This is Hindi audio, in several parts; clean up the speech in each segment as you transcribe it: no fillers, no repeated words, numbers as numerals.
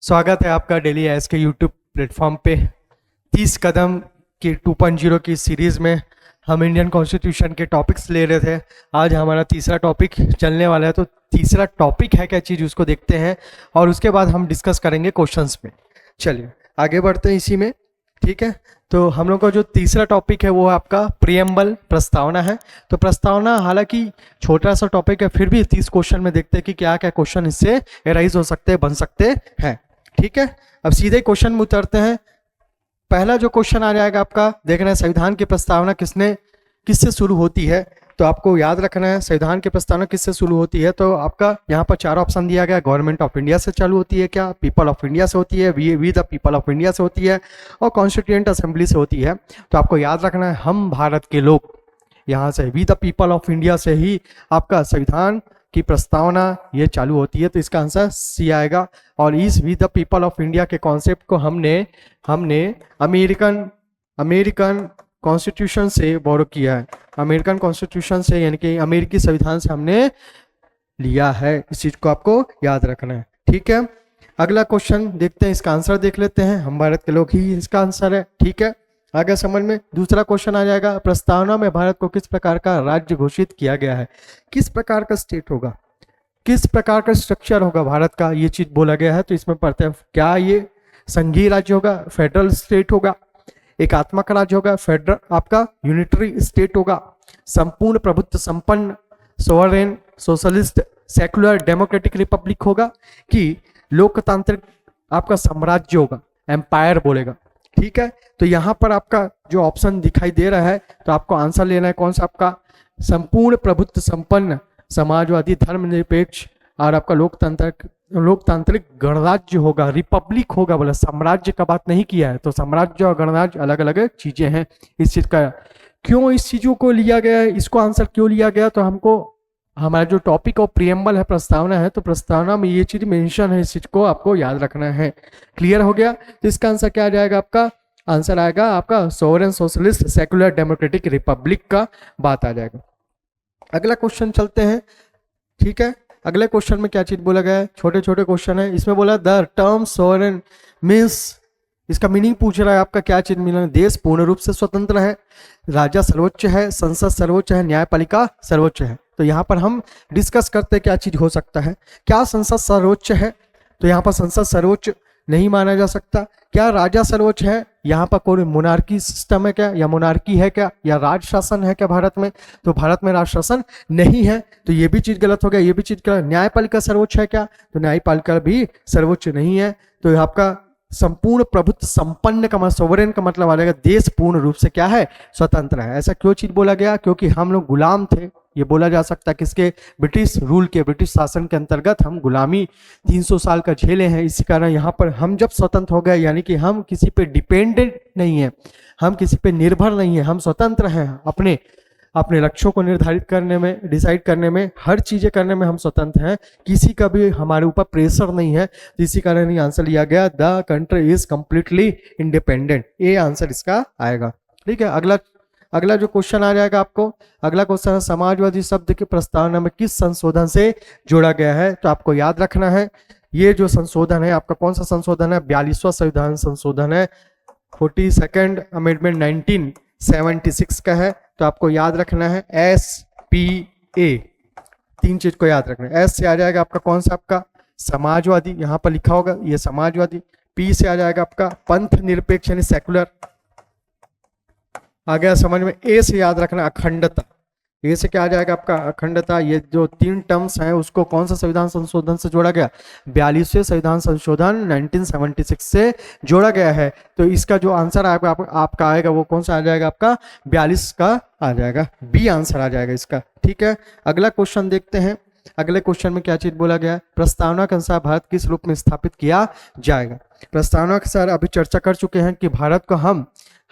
स्वागत है आपका डेली एस के यूट्यूब प्लेटफॉर्म पे 30 कदम की 2.0 की सीरीज़ में हम इंडियन कॉन्स्टिट्यूशन के टॉपिक्स ले रहे थे। आज हमारा तीसरा टॉपिक चलने वाला है, तो तीसरा टॉपिक है क्या चीज़ उसको देखते हैं और उसके बाद हम डिस्कस करेंगे क्वेश्चंस में। चलिए आगे बढ़ते हैं इसी में, ठीक है। तो हम लोग का जो तीसरा टॉपिक है वो आपका प्रियम्बल प्रस्तावना है। तो प्रस्तावना हालांकि छोटा सा टॉपिक है, फिर भी 30 क्वेश्चन में देखते हैं कि क्या क्या क्वेश्चन इससे एराइज हो सकते हैं, बन सकते हैं, ठीक है। अब सीधे क्वेश्चन में उतरते हैं। पहला जो क्वेश्चन आ जाएगा आपका, देखना है संविधान की प्रस्तावना किससे शुरू होती है। तो आपको याद रखना है संविधान की प्रस्तावना किससे शुरू होती है। तो आपका यहाँ पर 4 ऑप्शन दिया गया। गवर्नमेंट ऑफ इंडिया से चालू होती है क्या, पीपल ऑफ इंडिया से होती है, we the people of India से होती है, और कॉन्स्टिट्यूएंट असेंबली से होती है। तो आपको याद रखना है हम भारत के लोग, यहाँ से we the people of India से ही आपका संविधान की प्रस्तावना ये चालू होती है। तो इसका आंसर सी आएगा। और इस we the people of India के कॉन्सेप्ट को हमने अमेरिकन कॉन्स्टिट्यूशन से बोरो किया है। अमेरिकन कॉन्स्टिट्यूशन से, यानी कि अमेरिकी संविधान से हमने लिया है। इस चीज को आपको याद रखना है, ठीक है। अगला क्वेश्चन देखते हैं, इसका आंसर देख लेते हैं। हम भारत के लोग ही इसका आंसर है, ठीक है। आगे समझ में दूसरा क्वेश्चन आ जाएगा। प्रस्तावना में भारत को किस प्रकार का राज्य घोषित किया गया है। किस प्रकार का स्टेट होगा, किस प्रकार का स्ट्रक्चर होगा भारत का, ये चीज बोला गया है। तो इसमें पढ़ते हैं, क्या ये संघीय राज्य होगा, फेडरल स्टेट होगा, एकात्मक राज्य होगा, फेडरल आपका यूनिटरी स्टेट होगा, संपूर्ण प्रभुत्व संपन्न sovereign socialist secular democratic Republic होगा, कि लोकतांत्रिक आपका साम्राज्य होगा, एम्पायर बोलेगा, ठीक है। तो यहाँ पर आपका जो ऑप्शन दिखाई दे रहा है, तो आपको आंसर लेना है कौन सा, आपका संपूर्ण प्रभुत्व संपन्न समाजवादी धर्मनिरपेक्ष और आपका लोकतांत्रिक गणराज्य होगा, रिपब्लिक होगा। बोला साम्राज्य का बात नहीं किया है, तो साम्राज्य और गणराज्य अलग अलग चीजें हैं। इस चीज का क्यों इस चीजों को लिया गया है, इसको आंसर क्यों लिया गया, तो हमको हमारा जो टॉपिक और प्रियम्बल है, प्रस्तावना है, तो प्रस्तावना में ये चीज मेंशन है, इस चीज को आपको याद रखना है। क्लियर हो गया। तो इसका आंसर क्या आ जाएगा, आपका आंसर आएगा आपका sovereign socialist secular democratic Republic का बात आ जाएगा। अगला क्वेश्चन चलते हैं, ठीक है। अगले क्वेश्चन में क्या चीज बोला गया है, छोटे छोटे क्वेश्चन है। इसमें बोला द टर्म सोवरेन मीन्स, इसका मीनिंग पूछ रहा है आपका, क्या चीज मिला। देश पूर्ण रूप से स्वतंत्र है, राजा सर्वोच्च है, संसद सर्वोच्च है, न्यायपालिका सर्वोच्च है। तो यहाँ पर हम डिस्कस करते हैं क्या चीज हो सकता है। क्या संसद सर्वोच्च है, तो यहाँ पर संसद सर्वोच्च नहीं माना जा सकता। क्या राजा सर्वोच्च है, यहाँ पर कोई मोनार्की सिस्टम है क्या, या मोनार्की है क्या, या राज शासन है क्या भारत में, तो भारत में राज शासन नहीं है। तो ये भी चीज गलत हो गया, ये भी चीज गलत। न्यायपालिका सर्वोच्च है क्या, तो न्यायपालिका भी सर्वोच्च नहीं है। तो आपका संपूर्ण प्रभुत्व संपन्न का मतलब, सोवरेन का मतलब आ जाएगा देश पूर्ण रूप से क्या है, स्वतंत्र है। ऐसा क्यों चीज बोला गया, क्योंकि हम लोग गुलाम थे। ये बोला जा सकता है किसके, ब्रिटिश रूल के, ब्रिटिश शासन के अंतर्गत हम गुलामी 300 साल का झेले हैं। इसी कारण यहाँ पर हम जब स्वतंत्र हो गए, यानी कि हम किसी पे डिपेंडेंट नहीं है, हम किसी पे निर्भर नहीं है, हम स्वतंत्र हैं। अपने लक्ष्यों को निर्धारित करने में, डिसाइड करने में, हर चीजें करने में हम स्वतंत्र हैं। किसी का भी हमारे ऊपर प्रेशर नहीं है। तो इसी कारण ये आंसर लिया गया, the country is completely independent. ये आंसर इसका आएगा, ठीक है। अगला जो क्वेश्चन आ जाएगा आपको, अगला क्वेश्चन है समाजवादी शब्द की प्रस्तावना में किस संशोधन से जोड़ा गया है। तो आपको याद रखना है, ये जो संशोधन है आपका कौन सा संशोधन है, 42वां संविधान संशोधन है, 42nd अमेंडमेंट 1976 का है। तो आपको याद रखना है SPA, 3 चीज को याद रखना है। S से आ जाएगा आपका कौन सा, आपका समाजवादी, यहाँ पर लिखा होगा ये समाजवादी। P से आ जाएगा आपका पंथ निरपेक्ष यानी सेकुलर, आ गया समझ में। A से याद रखना अखंडता, A से क्या आ जाएगा आपका अखंडता। ये जो 3 टर्म्स हैं उसको कौन सा संविधान संशोधन से जोड़ा गया, 42वें संविधान संशोधन 1976 से जोड़ा गया है। तो इसका जो आंसर आपका आएगा वो कौन सा आ जाएगा, आपका 42 का आ जाएगा, B आंसर आ जाएगा इसका, ठीक है। अगला क्वेश्चन देखते हैं। अगले क्वेश्चन में क्या चीज बोला गया है, प्रस्तावना के अनुसार भारत किस रूप में स्थापित किया जाएगा। प्रस्तावना के अनुसार अभी चर्चा कर चुके हैं कि भारत को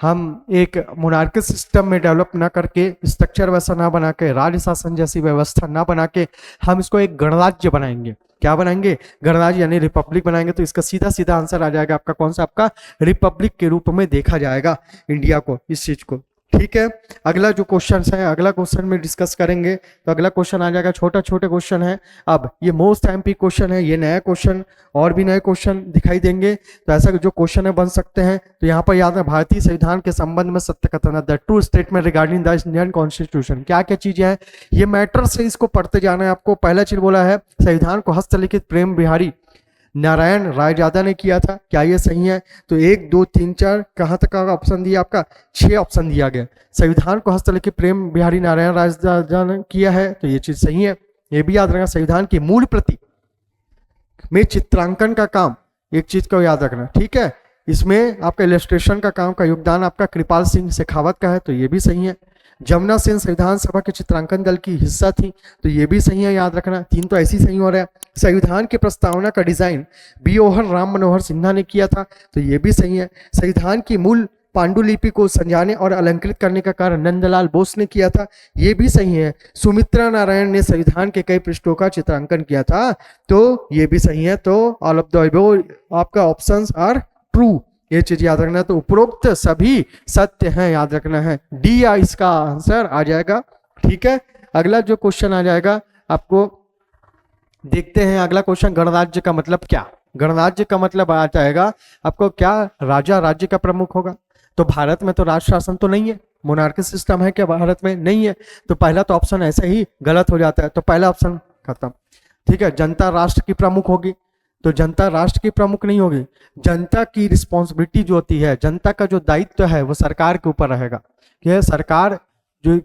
हम एक मोनार्की सिस्टम में डेवलप ना करके, स्ट्रक्चर वैसा ना बना के, राज्य शासन जैसी व्यवस्था ना बना के, हम इसको एक गणराज्य बनाएंगे। क्या बनाएंगे, गणराज्य यानी रिपब्लिक बनाएंगे। तो इसका सीधा सीधा आंसर आ जाएगा आपका कौन सा, आपका रिपब्लिक के रूप में देखा जाएगा इंडिया को, इस चीज को, ठीक है। अगला जो क्वेश्चन है, अगला क्वेश्चन में डिस्कस करेंगे। तो अगला क्वेश्चन आ जाएगा, छोटा छोटे क्वेश्चन है। अब ये मोस्ट एमपी क्वेश्चन है, ये नया क्वेश्चन, और भी नए क्वेश्चन दिखाई देंगे। तो ऐसा जो क्वेश्चन है बन सकते हैं। तो यहाँ पर याद है, भारतीय संविधान के संबंध में सत्य कथन, the true statement regarding the Indian constitution. क्या क्या चीजें हैं, ये मैटर से इसको पढ़ते जाना है आपको। पहला चीज बोला है, संविधान को हस्तलिखित प्रेम बिहारी नारायण रायजादा ने किया था। क्या ये सही है? तो 1 2 3 4 कहाँ तक का ऑप्शन दिया आपका? 6 ऑप्शन दिया गया। संविधान को हस्तलिखित प्रेम बिहारी नारायण रायजादा ने किया है, तो ये चीज सही है। ये भी याद रखना, संविधान की मूल प्रति में चित्रांकन का काम, एक चीज को याद रखना, ठीक है। इसमें आपका इलस्ट्रेशन का काम का योगदान आपका कृपाल सिंह शेखावत का है, तो ये भी सही है। जमुना सेन संविधान सभा के चित्रांकन दल की हिस्सा थी, तो ये भी सही है, याद रखना। 3 तो ऐसी सही हो रहा है। संविधान की प्रस्तावना का डिजाइन बीओहर राम मनोहर सिन्हा ने किया था, तो ये भी सही है। संविधान की मूल पांडुलिपि को संजाने और अलंकृत करने का कार्य नंदलाल बोस ने किया था, ये भी सही है। सुमित्रा नारायण ने संविधान के कई पृष्ठों का चित्रांकन किया था, तो ये भी सही है। तो ऑल ऑफ द अबव आपका ऑप्शंस आर ट्रू, ये चीज याद रखना है। तो उपरोक्त सभी सत्य हैं, याद रखना है। डी या इसका आंसर आ जाएगा, ठीक है। अगला जो क्वेश्चन आ जाएगा आपको देखते हैं। अगला क्वेश्चन, गणराज्य का मतलब क्या? गणराज्य का मतलब आ जाएगा आपको, क्या राजा राज्य का प्रमुख होगा? तो भारत में तो राज शासन तो नहीं है, मोनार्की सिस्टम है क्या भारत में? नहीं है। तो पहला तो ऑप्शन ऐसे ही गलत हो जाता है, तो पहला ऑप्शन खत्म, ठीक है। जनता राष्ट्र की प्रमुख होगी, तो जनता राष्ट्र की प्रमुख नहीं होगी। जनता की रिस्पॉन्सिबिलिटी जो होती है, जनता का जो दायित्व है वो सरकार के ऊपर रहेगा। कि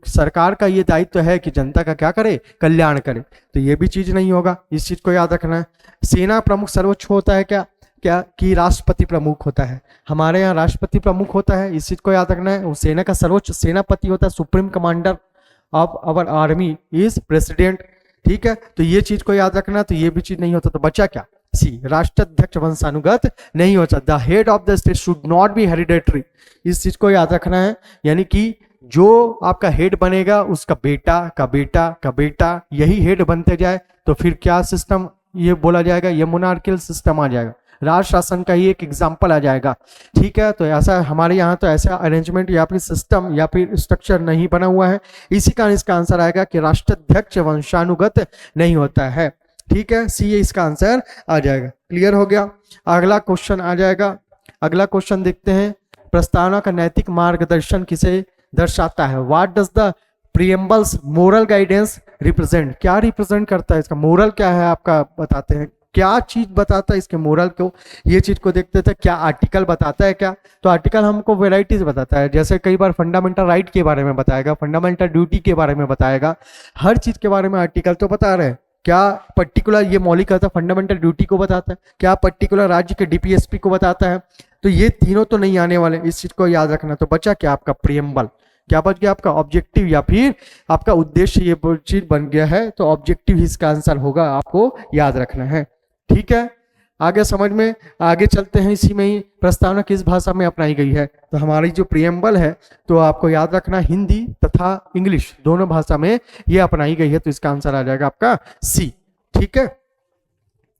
सरकार का ये दायित्व है कि जनता का क्या करे, कल्याण करे, तो ये भी चीज नहीं होगा, इस चीज को याद रखना है। सेना प्रमुख सर्वोच्च होता है क्या? क्या कि राष्ट्रपति प्रमुख होता है? हमारे यहाँ राष्ट्रपति प्रमुख होता है, इस चीज को याद रखना है। वो सेना का सर्वोच्च सेनापति होता है, supreme commander of our army is president, ठीक है। तो ये चीज को याद रखना, तो ये भी चीज नहीं होता। तो बचा क्या? सी, राष्ट्राध्यक्ष वंशानुगत नहीं होता। The head of the state should not be hereditary, इस चीज को याद रखना है। यानी कि जो आपका हेड बनेगा उसका बेटा का बेटा का बेटा यही हेड बनते जाए, तो फिर क्या सिस्टम ये बोला जाएगा? ये मोनार्कियल सिस्टम आ जाएगा, राज शासन का ही एक एग्जाम्पल आ जाएगा, ठीक है। तो ऐसा हमारे यहाँ तो ऐसा अरेंजमेंट या फिर सिस्टम या फिर स्ट्रक्चर नहीं बना हुआ है, इसी कारण इसका आंसर आएगा कि राष्ट्राध्यक्ष वंशानुगत नहीं होता है, ठीक है। सी इसका आंसर आ जाएगा। क्लियर हो गया। अगला क्वेश्चन आ जाएगा। अगला क्वेश्चन देखते हैं, प्रस्तावना का नैतिक मार्गदर्शन किसे दर्शाता है? What does the preamble's moral guidance represent? क्या रिप्रेजेंट करता है इसका? मोरल क्या है आपका बताते हैं, क्या चीज बताता है इसके मोरल को, ये चीज को देखते थे। क्या आर्टिकल बताता है क्या? तो आर्टिकल हमको वेराइटीज बताता है, जैसे कई बार फंडामेंटल राइट के बारे में बताएगा, फंडामेंटल ड्यूटी के बारे में बताएगा, हर चीज के बारे में आर्टिकल तो बता रहे हैं। क्या पर्टिकुलर ये मौलिक है फंडामेंटल ड्यूटी को बताता है, क्या पर्टिकुलर राज्य के डीपीएसपी को बताता है? तो ये तीनों तो नहीं आने वाले, इस चीज को याद रखना। तो बचा क्या आपका? प्रीएम्बल। क्या बच गया आपका? ऑब्जेक्टिव या फिर आपका उद्देश्य, ये चीज बन गया है, तो ऑब्जेक्टिव इसका आंसर होगा, आपको याद रखना है, ठीक है। आगे समझ में आगे चलते हैं। इसी में ही प्रस्तावना किस भाषा में अपनाई गई है? तो हमारी जो प्रीएम्बल है, तो आपको याद रखना हिंदी तथा इंग्लिश दोनों भाषा में ये अपनाई गई है, तो इसका आंसर आ जाएगा आपका सी, ठीक है।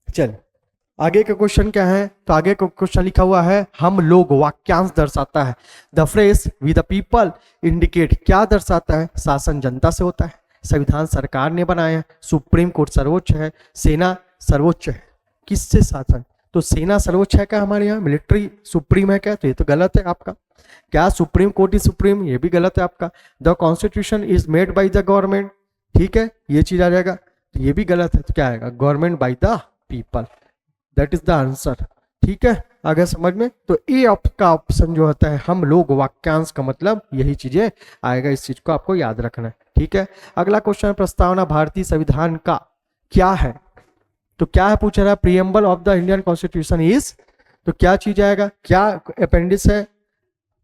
चल आगे का क्वेश्चन क्या है? तो आगे का क्वेश्चन लिखा हुआ है, हम लोग वाक्यांश दर्शाता है। The phrase we the people indicate क्या दर्शाता है? शासन जनता से होता है, संविधान सरकार ने बनाया है, सुप्रीम कोर्ट सर्वोच्च है, सेना सर्वोच्च है। किससे शासन? तो सेना सर्वोच्च है क्या हमारे यहाँ? मिलिट्री सुप्रीम है क्या? तो ये तो गलत है आपका। क्या सुप्रीम कोर्ट इज सुप्रीम? ये भी गलत है आपका। The constitution is made by the government, ठीक है, ये चीज आ जाएगा, तो ये भी गलत है। तो क्या आएगा? Government by the people, that is the answer, ठीक है। आगे समझ में, तो ए का ऑप्शन जो होता है हम लोग वाक्यांश का मतलब यही चीजें आएगा, इस चीज को आपको याद रखना है, ठीक है। अगला क्वेश्चन, प्रस्तावना भारतीय संविधान का क्या है? तो क्या है पूछ रहा है? Preamble of the Indian constitution is, तो क्या चीज आएगा? क्या अपेंडिक्स है?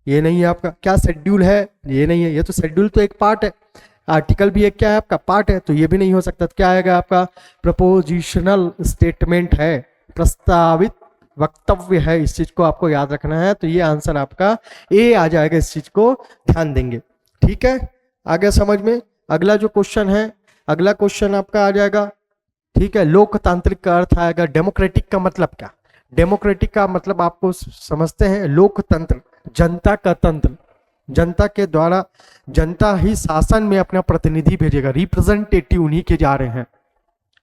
ये नहीं है आपका। क्या शेड्यूल है? ये नहीं है। ये तो शेड्यूल तो एक पार्ट है, आर्टिकल भी एक क्या है आपका? पार्ट है, तो ये भी नहीं हो सकता। तो क्या आएगा आपका? प्रपोजिशनल स्टेटमेंट है, प्रस्तावित वक्तव्य है, इस चीज को आपको याद रखना है। तो ये आंसर आपका ए आ जाएगा, इस चीज को ध्यान देंगे, ठीक है। आगे समझ में अगला जो क्वेश्चन है, अगला क्वेश्चन आपका आ जाएगा, ठीक है। लोकतांत्रिक का अर्थ आएगा, डेमोक्रेटिक का मतलब क्या? डेमोक्रेटिक का मतलब आपको समझते हैं, लोकतंत्र जनता का तंत्र, जनता के द्वारा, जनता ही शासन में अपना प्रतिनिधि भेजेगा, रिप्रेजेंटेटिव उन्हीं के जा रहे हैं,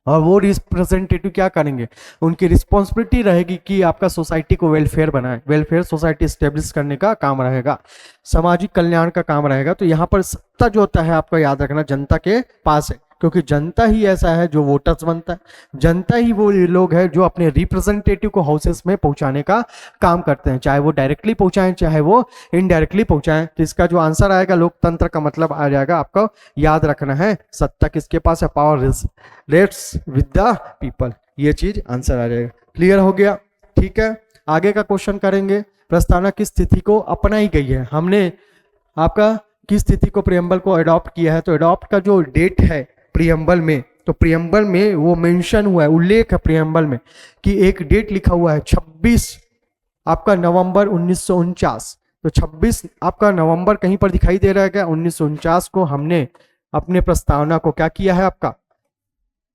और वो रिप्रेजेंटेटिव क्या करेंगे, उनकी रिस्पॉन्सिबिलिटी रहेगी कि आपका सोसाइटी को वेलफेयर बनाए, वेलफेयर सोसाइटी स्टेब्लिश करने का काम रहेगा, सामाजिक कल्याण का काम रहेगा। तो यहाँ पर सत्ता जो होता है आपको याद रखना जनता के पास है, क्योंकि जनता ही ऐसा है जो वोटर्स बनता है, जनता ही वो लोग हैं जो अपने रिप्रेजेंटेटिव को हाउसेस में पहुंचाने का काम करते हैं, चाहे वो डायरेक्टली पहुंचाएं चाहे वो इनडायरेक्टली पहुंचाएं। तो इसका जो आंसर आएगा लोकतंत्र का मतलब आ जाएगा, आपको याद रखना है सत्ता किसके पास है, power rates with the people, ये चीज आंसर आ जाएगा। क्लियर हो गया? ठीक है, आगे का क्वेश्चन करेंगे। प्रस्तावना किस स्थिति को अपनाई गई है, हमने आपका किस स्थिति को प्रियम्बल को अडॉप्ट किया है, तो अडॉप्ट का जो डेट है प्रियम्बल में, तो प्रियम्बल में वो मेंशन हुआ है, उल्लेख है प्रियम्बल में कि एक डेट लिखा हुआ है 26 आपका नवंबर 1949। तो 26 आपका नवंबर कहीं पर दिखाई दे रहा है क्या? 1949 को हमने अपने प्रस्तावना को क्या किया है, आपका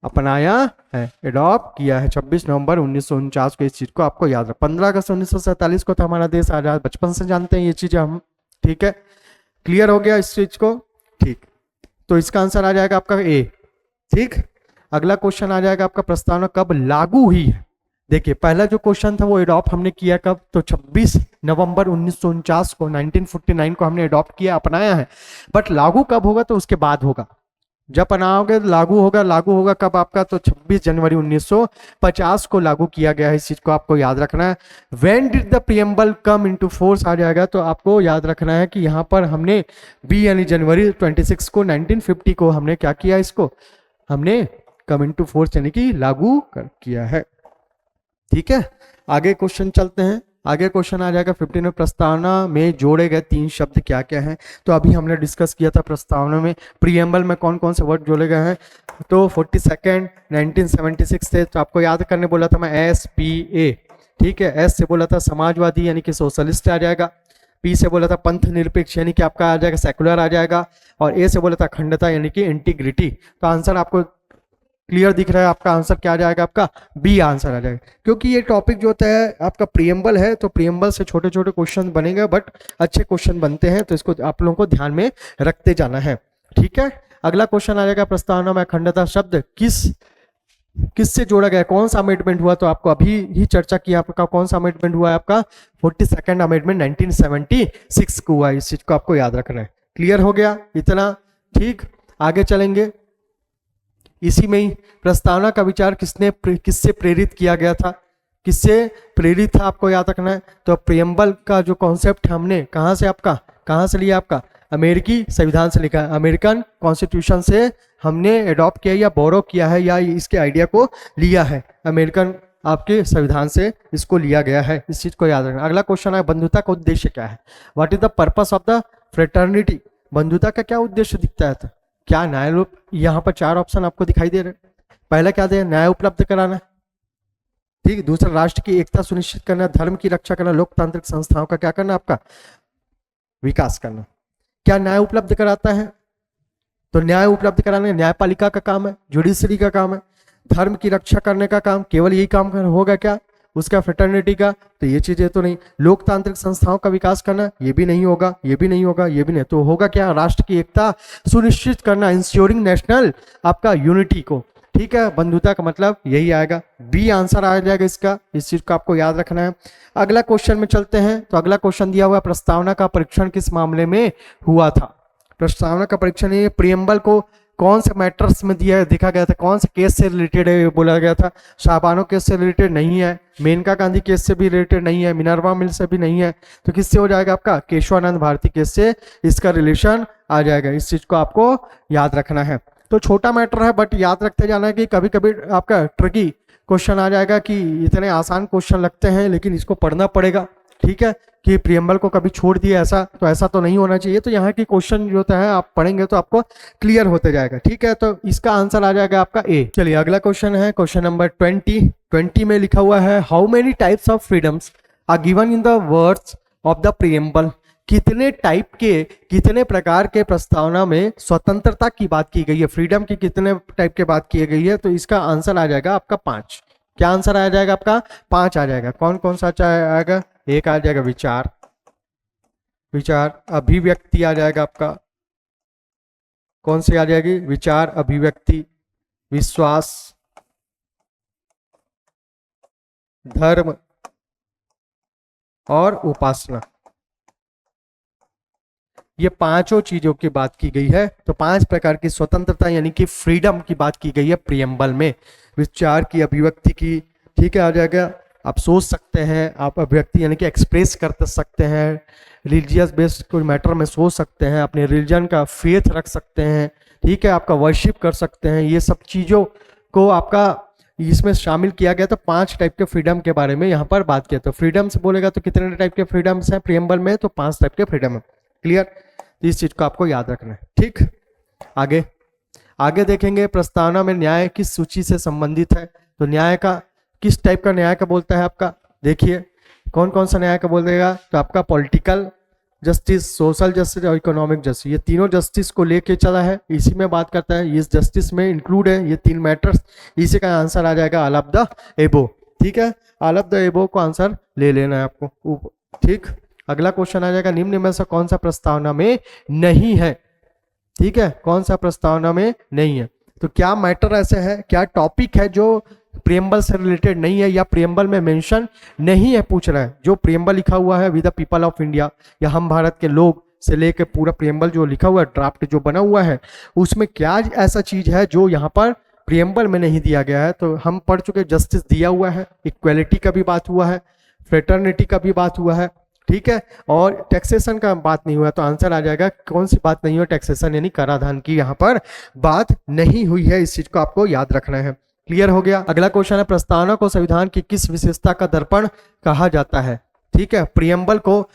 अपनाया है, एडॉप्ट किया है 26 नवंबर 1949 को। इस चीज को आपको याद रख। 15 अगस्त 1947 को तो हमारा देश आजाद, बचपन से जानते हैं ये चीजें हम, ठीक है, क्लियर हो गया इस चीज को? ठीक, तो इसका आंसर आ जाएगा आपका ए। ठीक, अगला क्वेश्चन आ जाएगा आपका प्रस्तावना कब लागू हुई है। देखिए पहला जो क्वेश्चन था वो एडॉप्ट हमने किया कब, तो 26 नवंबर 1949 को, 1949 को हमने एडॉप्ट किया, अपनाया है, बट लागू कब होगा तो उसके बाद होगा, जब बनाओगे लागू होगा। लागू होगा कब आपका, तो 26 जनवरी 1950 को लागू किया गया है, इस चीज को आपको याद रखना है। When did the preamble come into force आ जाएगा, तो आपको याद रखना है कि यहाँ पर हमने बी यानी जनवरी 26 को 1950 को हमने क्या किया, इसको हमने कम इनटू फोर्स यानी कि लागू किया है। ठीक है, आगे क्वेश्चन चलते हैं। आगे क्वेश्चन आ जाएगा 15 में प्रस्तावना में जोड़े गए 3 शब्द क्या क्या हैं। तो अभी हमने डिस्कस किया था प्रस्तावना में प्रियम्बल में कौन कौन से वर्ड जोड़े गए हैं, तो 42 1976 से, तो आपको याद करने बोला था मैं SPA, ठीक है, एस से बोला था समाजवादी यानी कि सोशलिस्ट आ जाएगा, पी से बोला था पंथ निरपेक्ष यानी कि आपका आ जाएगा सेकुलर आ जाएगा, और ए से बोला था अखंडता यानी कि इंटीग्रिटी। तो आंसर आपको क्लियर दिख रहा है, आपका आंसर क्या आ जाएगा, आपका बी आंसर आ जाएगा। क्योंकि ये टॉपिक जो होता है आपका प्रियम्बल है, तो प्रियम्बल से छोटे छोटे क्वेश्चन बनेंगे, बट अच्छे क्वेश्चन बनते हैं, तो इसको आप लोगों को ध्यान में रखते जाना है। ठीक है, अगला क्वेश्चन आ जाएगा प्रस्तावना में अखंडता शब्द किससे जोड़ा गया, कौन सा अमेंडमेंट हुआ, तो आपको अभी ही चर्चा की, आपका कौन सा अमेंडमेंट हुआ है, आपका 42nd अमेंडमेंट 1976 को हुआ है, इस चीज को आपको याद रखना है। क्लियर हो गया इतना? ठीक, आगे चलेंगे। इसी में ही प्रस्तावना का विचार किससे प्रेरित किया गया था, किससे प्रेरित था आपको याद रखना है। तो प्रियम्बल का जो कॉन्सेप्ट हमने कहाँ से लिया, आपका अमेरिकी संविधान से लिखा है, अमेरिकन कॉन्स्टिट्यूशन से हमने अडॉप्ट किया या बोरो किया है, या इसके आइडिया को लिया है, अमेरिकन आपके संविधान से इसको लिया गया है, इस चीज को याद रखना। अगला क्वेश्चन है बंधुता का उद्देश्य क्या है, what is the purpose of the fraternity, बंधुता का क्या उद्देश्य दिखता है, क्या न्याय, यहाँ पर 4 ऑप्शन आपको दिखाई दे रहे हैं। पहला क्या दे, न्याय उपलब्ध कराना, ठीक, दूसरा राष्ट्र की एकता सुनिश्चित करना, धर्म की रक्षा करना, लोकतांत्रिक संस्थाओं का क्या करना, आपका विकास करना। क्या न्याय उपलब्ध कराता है, तो न्याय उपलब्ध कराना न्यायपालिका का काम है, जुडिशरी का काम है। धर्म की रक्षा करने का काम केवल यही काम होगा क्या उसका, फ्रेटर्निटी का, तो ये चीजें तो नहीं। लोकतांत्रिक संस्थाओं का विकास करना, ये भी नहीं होगा, ये भी नहीं होगा, ये भी नहीं, तो होगा क्या, राष्ट्र की एकता सुनिश्चित करना, इंश्योरिंग नेशनल आपका यूनिटी को। ठीक है, बंधुता का मतलब यही आएगा, बी आंसर आ जाएगा इसका, इस चीज को आपको याद रखना है। अगला क्वेश्चन में चलते हैं। तो अगला क्वेश्चन दिया हुआ प्रस्तावना का परीक्षण किस मामले में हुआ था। प्रस्तावना का परीक्षण ये प्रियम्बल को कौन से मैटर्स में देखा गया था, कौन से केस से रिलेटेड है, बोला गया था शाहबानो केस से रिलेटेड नहीं है, मेनका गांधी केस से भी रिलेटेड नहीं है, मिनर्वा मिल से भी नहीं है, तो किससे हो जाएगा, आपका केशवानंद भारती केस से इसका रिलेशन आ जाएगा। इस चीज को आपको याद रखना है। तो छोटा मैटर है बट याद रखते जाना है कि कभी कभी आपका ट्रिकी क्वेश्चन आ जाएगा कि इतने आसान क्वेश्चन लगते हैं लेकिन इसको पढ़ना पड़ेगा। ठीक है, कि प्रियम्बल को कभी छोड़ दिया ऐसा तो नहीं होना चाहिए। तो यहाँ की क्वेश्चन जो होता है आप पढ़ेंगे तो आपको क्लियर होते जाएगा। ठीक है, तो इसका आंसर आ जाएगा आपका ए। चलिए अगला क्वेश्चन है क्वेश्चन नंबर 20 में लिखा हुआ है how many types of freedoms are given in the words of the preamble. कितने प्रकार के प्रस्तावना में स्वतंत्रता की बात की गई है, फ्रीडम की कितने टाइप के बात की गई है। तो इसका आंसर आ जाएगा आपका 5। क्या आंसर आ जाएगा आपका 5 आ जाएगा। कौन कौन सा आएगा, एक आ जाएगा विचार, विचार अभिव्यक्ति आ जाएगा आपका, कौन सी आ जाएगी, विचार अभिव्यक्ति, विश्वास, धर्म और उपासना। ये पांचों चीजों की बात की गई है। तो 5 प्रकार की स्वतंत्रता यानी कि फ्रीडम की बात की गई है प्रियम्बल में। विचार की, अभिव्यक्ति की, ठीक है, आ जाएगा। आप सोच सकते हैं, आप अभिव्यक्ति यानी कि एक्सप्रेस कर सकते हैं, रिलीजियस बेस्ड कोई मैटर में सोच सकते हैं, अपने रिलीजन का फेथ रख सकते हैं, ठीक है, आपका वर्शिप कर सकते हैं। ये सब चीज़ों को आपका इसमें शामिल किया गया। तो 5 टाइप के फ्रीडम के बारे में यहाँ पर बात किया। तो फ्रीडम से बोलेगा तो कितने टाइप के फ्रीडम्स हैं प्रियम्बल में, तो 5 टाइप के फ्रीडम है। क्लियर, इस चीज को आपको याद रखना है। ठीक, आगे आगे देखेंगे प्रस्तावना में न्याय किस सूची से संबंधित है। तो न्याय का किस टाइप का न्याय का बोलता है आपका, देखिए कौन कौन सा न्याय का बोलेगा। तो आपका पॉलिटिकल जस्टिस, सोशल जस्टिस और इकोनॉमिक जस्टिस, ये तीनों जस्टिस को लेके चला है, इसी में बात करता है। इस जस्टिस में इंक्लूड है ये 3 मैटर्स। इसी का आंसर आ जाएगा ऑल ऑफ द एबो। ठीक है, ऑल ऑफ द एबो को आंसर ले लेना है आपको। ठीक, अगला क्वेश्चन आ जाएगा, निम्न में से कौन सा प्रस्तावना में नहीं है। ठीक है, कौन सा प्रस्तावना में नहीं है। तो क्या मैटर ऐसे है, क्या टॉपिक है जो प्रियम्बल से रिलेटेड नहीं है या प्रियम्बल में मेंशन नहीं है, पूछ रहा है। जो प्रियम्बल लिखा हुआ है with the people of India या हम भारत के लोग से लेकर पूरा प्रियम्बल जो लिखा हुआ है, ड्राफ्ट जो बना हुआ है, उसमें क्या ऐसा चीज है जो यहाँ पर प्रियम्बल में नहीं दिया गया है। तो हम पढ़ चुके, जस्टिस दिया हुआ है, इक्वेलिटी का भी बात हुआ है, फ्रेटर्निटी का भी बात हुआ है, ठीक है, और टैक्सेशन का बात नहीं हुआ। तो आंसर आ जाएगा कौन सी बात नहीं हुई, टैक्सेशन यानी कराधान की यहाँ पर बात नहीं हुई है। इस चीज को आपको याद रखना है। क्लियर हो गया। अगला क्वेश्चन है, प्रस्तावना को संविधान की किस विशेषता का दर्पण कहा जाता है। ठीक है, प्रियम्बल को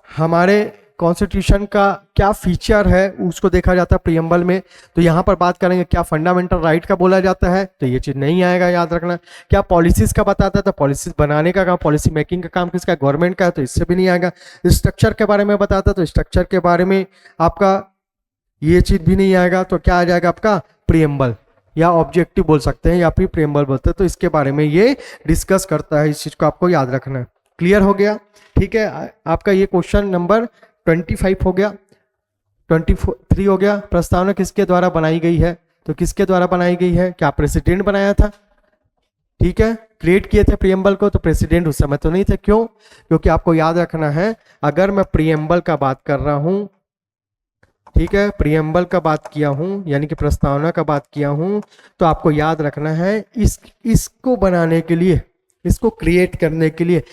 हमारे कॉन्स्टिट्यूशन का क्या फीचर है उसको देखा जाता है प्रियम्बल में। तो यहाँ पर बात करेंगे क्या फंडामेंटल राइट का बोला जाता है, तो ये चीज नहीं आएगा, याद रखना। क्या पॉलिसीज का बताता है, तो पॉलिसीज बनाने का काम, पॉलिसी मेकिंग का काम किसका, गवर्नमेंट का है, तो इससे भी नहीं आएगा। स्ट्रक्चर के बारे में बताता है, तो स्ट्रक्चर के बारे में आपका ये चीज भी नहीं आएगा। तो क्या आ जाएगा आपका, प्रियम्बल या ऑब्जेक्टिव बोल सकते हैं या फिर प्रियम्बल बोलते हैं। तो इसके बारे में ये डिस्कस करता है, इस चीज को आपको याद रखना है। क्लियर हो गया। ठीक है, आपका ये क्वेश्चन नंबर 25 हो गया, 23 हो गया। प्रस्तावना किसके द्वारा बनाई गई है, तो किसके द्वारा बनाई गई है, क्या प्रेसिडेंट बनाया था। ठीक है, क्रिएट किए थे प्रियम्बल को, तो प्रेसिडेंट उस समय तो नहीं थे। क्यों, क्योंकि आपको याद रखना है, अगर मैं प्रियम्बल का बात कर रहा हूं, ठीक है, प्रियम्बल का बात किया हूं यानी कि प्रस्तावना का बात किया हूं, तो आपको याद रखना है इसको बनाने के लिए, इसको क्रिएट करने के लिए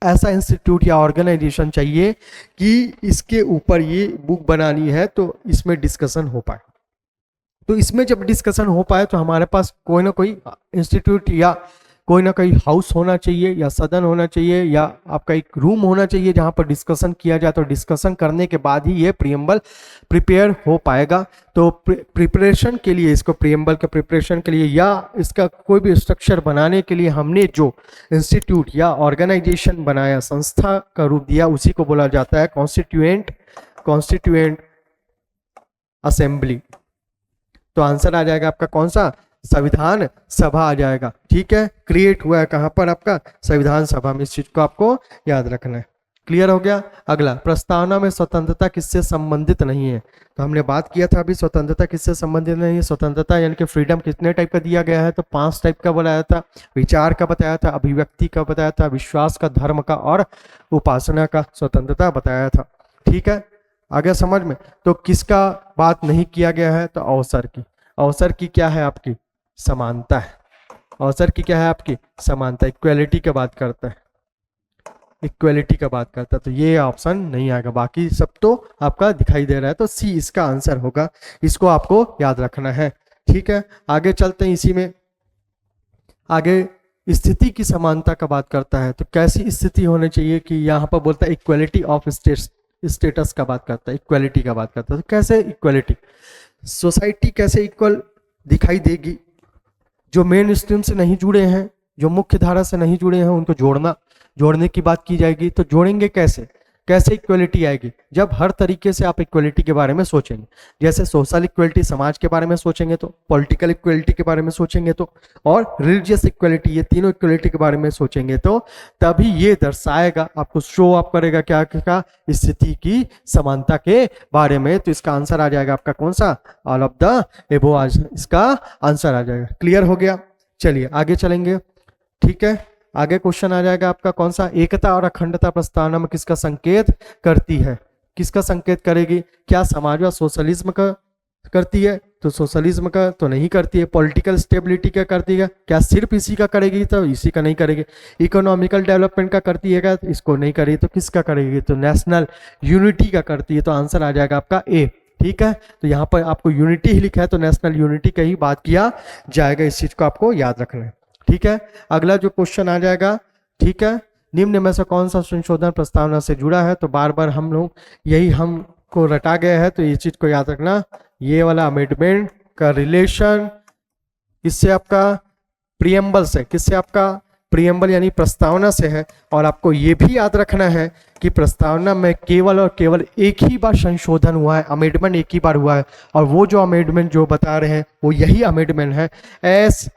ऐसा इंस्टीट्यूट या ऑर्गेनाइजेशन चाहिए कि इसके ऊपर ये बुक बनानी है तो इसमें डिस्कशन हो पाए। तो इसमें जब डिस्कशन हो पाए तो हमारे पास कोई ना कोई इंस्टीट्यूट या कोई ना कोई हाउस होना चाहिए या सदन होना चाहिए या आपका एक रूम होना चाहिए जहां पर डिस्कशन किया जाए। तो डिस्कशन करने के बाद ही ये प्रियम्बल प्रिपेयर हो पाएगा। तो प्रिपरेशन के लिए, इसको प्रियम्बल के प्रिपरेशन के लिए या इसका कोई भी स्ट्रक्चर बनाने के लिए हमने जो इंस्टीट्यूट या ऑर्गेनाइजेशन बनाया, संस्था का रूप दिया, उसी को बोला जाता है कॉन्स्टिट्यूएंट असेंबली। तो आंसर आ जाएगा आपका कौन सा, संविधान सभा आ जाएगा। ठीक है, क्रिएट हुआ है कहां पर, आपका संविधान सभा में। इस चीज को आपको याद रखना है। क्लियर हो गया। अगला, प्रस्तावना में स्वतंत्रता किससे संबंधित नहीं है। तो हमने बात किया था अभी, स्वतंत्रता किससे संबंधित नहीं है। स्वतंत्रता यानी कि फ्रीडम कितने टाइप का दिया गया है, तो 5 टाइप का बताया था। विचार का बताया था, अभिव्यक्ति का बताया था, विश्वास का, धर्म का और उपासना का स्वतंत्रता बताया था। ठीक है, आगे समझ में। तो किसका बात नहीं किया गया है, तो अवसर की। अवसर की क्या है आपकी, समानता है। अवसर की क्या है आपकी, समानता, इक्वेलिटी की बात करता है, इक्वेलिटी का बात करता है। तो ये ऑप्शन नहीं आएगा, बाकी सब तो आपका दिखाई दे रहा है। तो सी इसका आंसर होगा, इसको आपको याद रखना है। ठीक है, आगे चलते हैं। इसी में आगे स्थिति की समानता का बात करता है। तो कैसी स्थिति होनी चाहिए कि यहाँ पर बोलता है इक्वेलिटी ऑफ स्टेटस का बात करता है, इक्वेलिटी का बात करता है। तो कैसे इक्वेलिटी, सोसाइटी कैसे इक्वल दिखाई देगी। जो मेन स्ट्रीम से नहीं जुड़े हैं, जो मुख्य धारा से नहीं जुड़े हैं, उनको जोड़ने की बात की जाएगी। तो जोड़ेंगे कैसे, कैसे इक्वलिटी आएगी? जब हर तरीके से आप इक्वलिटी के बारे में सोचेंगे, जैसे सोशल इक्वलिटी समाज के बारे में सोचेंगे तो, पॉलिटिकल इक्वलिटी के बारे में सोचेंगे तो, और रिलीजियस इक्वलिटी, ये तीनों इक्वलिटी के बारे में सोचेंगे तो तभी ये दर्शाएगा, आपको शो अप करेगा क्या क्या स्थिति की समानता के बारे में। तो इसका आंसर आ जाएगा आपका कौन सा? ऑल ऑफ द एबो आज इसका आंसर आ जाएगा। क्लियर हो गया? चलिए आगे चलेंगे। ठीक है, आगे क्वेश्चन आ जाएगा आपका कौन सा? एकता और अखंडता प्रस्तावना में किसका संकेत करती है? किसका संकेत करेगी? क्या समाजवाद सोशलिज्म का करती है? तो सोशलिज्म का तो नहीं करती है। पॉलिटिकल स्टेबिलिटी का करती है? क्या सिर्फ इसी का करेगी? तो इसी का नहीं करेगी। इकोनॉमिकल डेवलपमेंट का करती है क्या? तो इसको नहीं करेगी। तो किसका करेगी? तो नेशनल यूनिटी का करती है। तो आंसर आ जाएगा आपका ए। ठीक है, तो यहाँ पर आपको यूनिटी ही लिखा है तो नेशनल यूनिटी का ही बात किया जाएगा, इस चीज को आपको याद रखना है। ठीक है, अगला जो क्वेश्चन आ जाएगा, ठीक है, निम्न में से कौन सा संशोधन प्रस्तावना से जुड़ा है? तो बार बार हम लोग यही हमको रटा गया है, तो ये चीज को याद रखना। ये वाला अमेंडमेंट का रिलेशन किससे? आपका प्रियम्बल से। किससे? आपका प्रियम्बल यानी प्रस्तावना से है। और आपको ये भी याद रखना है कि प्रस्तावना में केवल और केवल एक ही बार संशोधन हुआ है, अमेंडमेंट एक ही बार हुआ है, और वो जो अमेंडमेंट जो बता रहे हैं वो यही अमेंडमेंट है। एस,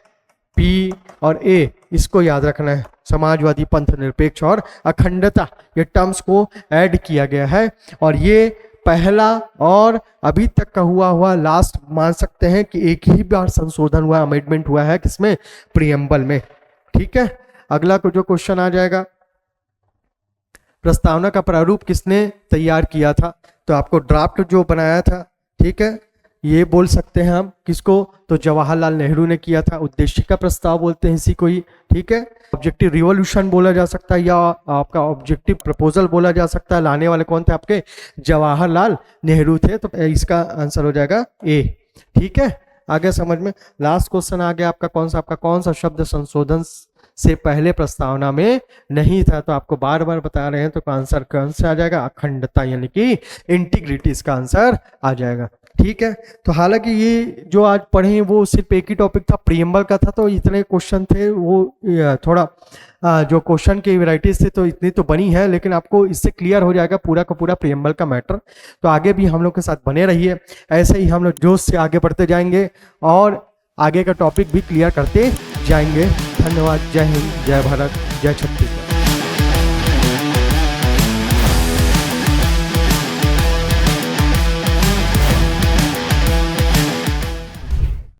पी और ए, इसको याद रखना है। समाजवादी, पंथ निरपेक्ष और अखंडता, ये टर्म्स को ऐड किया गया है, और ये पहला और अभी तक का हुआ लास्ट मान सकते हैं कि एक ही बार संशोधन हुआ, अमेंडमेंट हुआ है, किसमें? प्रियम्बल में। ठीक है, अगला को जो क्वेश्चन आ जाएगा, प्रस्तावना का प्रारूप किसने तैयार किया था? तो आपको ड्राफ्ट जो बनाया था, ठीक है, ये बोल सकते हैं हम किसको? तो जवाहरलाल नेहरू ने किया था। उद्देश्य का प्रस्ताव बोलते हैं इसी को ही। ठीक है, ऑब्जेक्टिव रिवॉल्यूशन बोला जा सकता है, या आपका ऑब्जेक्टिव प्रपोजल बोला जा सकता है। लाने वाले कौन थे? आपके जवाहरलाल नेहरू थे। तो इसका आंसर हो जाएगा ए। ठीक है, आगे समझ में। लास्ट क्वेश्चन आ गया आपका कौन सा शब्द संशोधन से पहले प्रस्तावना में नहीं था? तो आपको बार बार बता रहे हैं, तो आंसर कौन सा आ जाएगा? अखंडता यानी कि इंटीग्रिटी, इसका आंसर आ जाएगा। ठीक है, तो हालांकि ये जो आज पढ़े हैं वो सिर्फ एक ही टॉपिक था, प्रियम्बल का था, तो इतने क्वेश्चन थे, वो थोड़ा जो क्वेश्चन की वैरायटीज थी तो इतनी तो बनी है, लेकिन आपको इससे क्लियर हो जाएगा पूरा का पूरा प्रियम्बल का मैटर। तो आगे भी हम लोग के साथ बने रहिए, ऐसे ही हम लोग जोश से आगे बढ़ते जाएंगे और आगे का टॉपिक भी क्लियर करते जाएंगे। धन्यवाद। जय हिंद, जय भारत, जय छत्तीसगढ़।